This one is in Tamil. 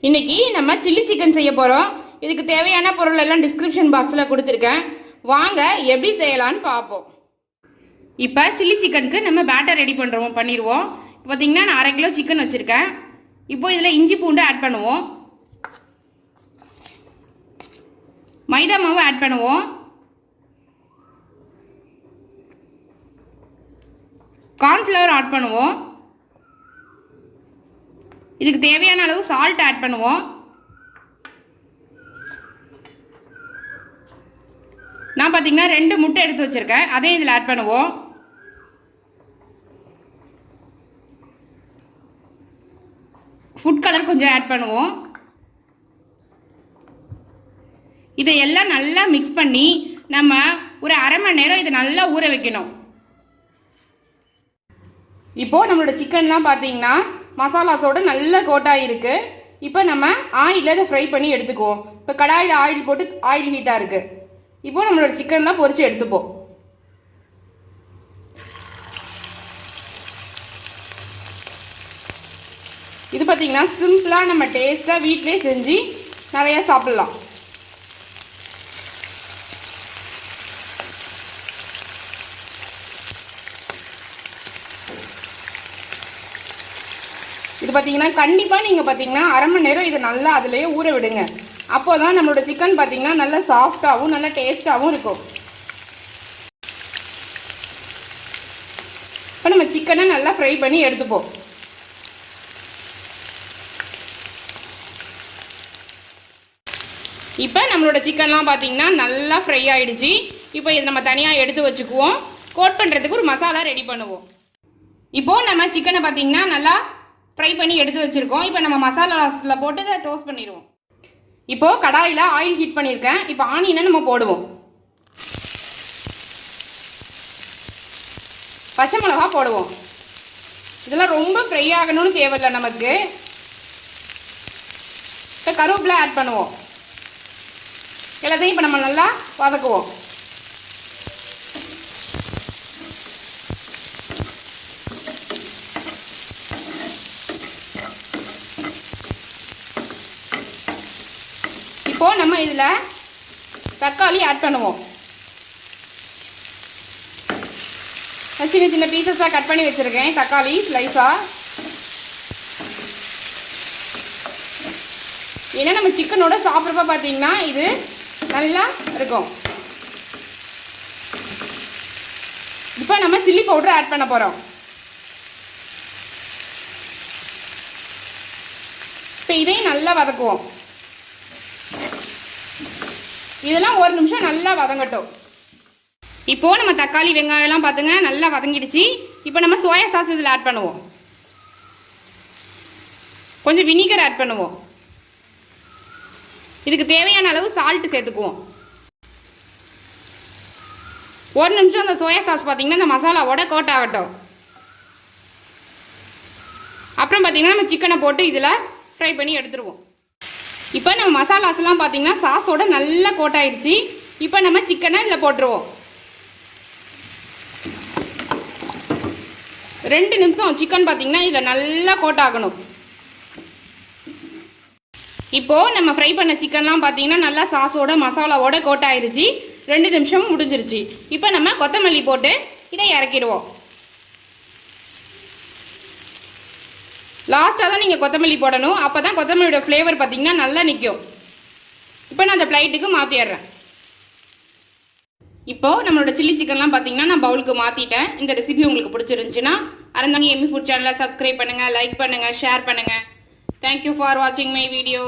இன்னைக்கு நம்ம சில்லி சிக்கன் செய்ய போகிறோம். இதுக்கு தேவையான பொருள் எல்லாம் டிஸ்கிரிப்ஷன் பாக்ஸில் கொடுத்துருக்கேன். வாங்க எப்படி செய்யலான்னு பார்ப்போம். இப்போ சில்லி சிக்கனுக்கு நம்ம பேட்டர் ரெடி பண்ணிடுவோம். இப்போ பார்த்தீங்கன்னா நான் 1/2 கிலோ சிக்கன் வச்சுருக்கேன். இப்போ இதில் இஞ்சி பூண்டு ஆட் பண்ணுவோம், மைதா மாவு ஆட் பண்ணுவோம், கார்ன்ஃப்ளவர் ஆட் பண்ணுவோம், இதுக்கு தேவையான அளவு சால்ட் ஆட் பண்ணுவோம். நான் பார்த்தீங்கன்னா 2 முட்டை எடுத்து வச்சுருக்கேன், அதையும் இதில் ஆட் பண்ணுவோம். ஃபுட் கலர் கொஞ்சம் ஆட் பண்ணுவோம். இதையெல்லாம் நல்லா மிக்ஸ் பண்ணி நம்ம ஒரு 1/2 மணி நேரம் இதை நல்லா ஊற வைக்கணும். இப்போது நம்மளோட சிக்கன்லாம் பார்த்தீங்கன்னா மசாலாஸோடு நல்ல கோட்டாக இருக்குது. இப்போ நம்ம ஆயிலில் இதை ஃப்ரை பண்ணி எடுத்துக்குவோம். இப்போ கடாயில் ஆயில் போட்டு ஆயில் ஹீட்டாக இருக்குது. இப்போது நம்மளோட சிக்கன்லாம் பொரித்து எடுத்துப்போம். இது பார்த்திங்கன்னா சிம்பிளாக நம்ம டேஸ்ட்டாக வீட்டிலே செஞ்சு நிறையா சாப்பிட்லாம். இது பார்த்தீங்கன்னா கண்டிப்பாக நீங்கள் பார்த்தீங்கன்னா 1/2 மணி நேரம் இதை நல்லா அதிலேயே ஊற விடுங்க. அப்போ தான் நம்மளோட சிக்கன் பார்த்தீங்கன்னா நல்லா சாஃப்டாகவும் நல்லா டேஸ்ட்டாகவும் இருக்கும். இப்போ நம்ம சிக்கனை நல்லா ஃப்ரை பண்ணி எடுத்துப்போம். இப்போ நம்மளோட சிக்கன்லாம் பார்த்தீங்கன்னா நல்லா ஃப்ரை ஆகிடுச்சு. இப்போ இதை நம்ம தனியாக எடுத்து வச்சுக்குவோம். கோட் பண்ணுறதுக்கு ஒரு மசாலா ரெடி பண்ணுவோம். இப்போது நம்ம சிக்கனை பார்த்தீங்கன்னா நல்லா ஃப்ரை பண்ணி எடுத்து வச்சுருக்கோம். இப்போ நம்ம மசாலாஸில் போட்டு இதை டோஸ்ட் பண்ணிடுவோம். இப்போது கடாயில் ஆயில் ஹீட் பண்ணியிருக்கேன். இப்போ ஆனியனை நம்ம போடுவோம். பச்சை மிளகா போடுவோம். இதெல்லாம் ரொம்ப ஃப்ரை ஆகணும்னு தேவையில்லை நமக்கு. இப்போ கருவேப்பிலை ஆட் பண்ணுவோம். எல்லாத்தையும் இப்போ நம்ம நல்லா வதக்குவோம். இப்போது நம்ம இதில் தக்காளி ஆட் பண்ணுவோம். சின்ன சின்ன பீசஸாக கட் பண்ணி வச்சுருக்கேன் தக்காளி ஸ்லைஸாக. ஏன்னா நம்ம சிக்கனோட சாப்பிட்றப்ப பார்த்தீங்கன்னா இது நல்லா இருக்கும். இப்போ நம்ம சில்லி பவுடர் ஆட் பண்ண போகிறோம். இப்போ இதையும் நல்லா வதக்குவோம். இதெல்லாம் 1 நிமிஷம் நல்லா வதங்கட்டும். இப்போது நம்ம தக்காளி வெங்காயம்லாம் பார்த்துங்க நல்லா வதங்கிடுச்சு. இப்போ நம்ம சோயா சாஸ் இதில் ஆட் பண்ணுவோம். கொஞ்சம் வினிகர் ஆட் பண்ணுவோம். இதுக்கு தேவையான அளவு சால்ட்டு சேர்த்துக்குவோம். 1 நிமிஷம் அந்த சோயா சாஸ் பார்த்திங்கன்னா இந்த மசாலாவோட கோட் ஆகட்டும். அப்புறம் பார்த்திங்கன்னா நம்ம சிக்கனை போட்டு இதில் ஃப்ரை பண்ணி எடுத்துருவோம். இப்போ நம்ம மசாலாஸ்லாம் பார்த்திங்கன்னா சாஸோட நல்லா கோட் ஆயிடுச்சு. இப்போ நம்ம சிக்கனை இதில் போட்டுருவோம். 2 நிமிஷம் சிக்கன் பார்த்திங்கன்னா இதில் நல்லா கோட் ஆகணும். இப்போது நம்ம ஃப்ரை பண்ண சிக்கன்லாம் பார்த்திங்கன்னா நல்லா சாஸோட மசாலாவோட கோட் ஆயிடுச்சு. 2 நிமிஷம் முடிஞ்சிருச்சு. இப்போ நம்ம கொத்தமல்லி போட்டு இதை இறக்கிடுவோம். லாஸ்ட்டாக தான் நீங்கள் கொத்தமல்லி போடணும். அப்போ தான் கொத்தமல்லியோட ஃப்ளேவர் பார்த்திங்கன்னா நல்லா நிற்கும். இப்போ நான் அந்த பிளேட்டுக்கு மாற்றிடுறேன். இப்போது நம்மளோட சில்லி சிக்கன்லாம் பார்த்திங்கன்னா நான் பவுலுக்கு மாற்றிட்டேன். இந்த ரெசிபி உங்களுக்கு பிடிச்சிருந்துச்சுன்னா அறந்தாங்க எம்மி ஃபுட் சேனலை சப்ஸ்கிரைப் பண்ணுங்கள், லைக் பண்ணுங்கள், ஷேர் பண்ணுங்கள். தேங்க்யூ ஃபார் வாட்சிங் மை வீடியோ.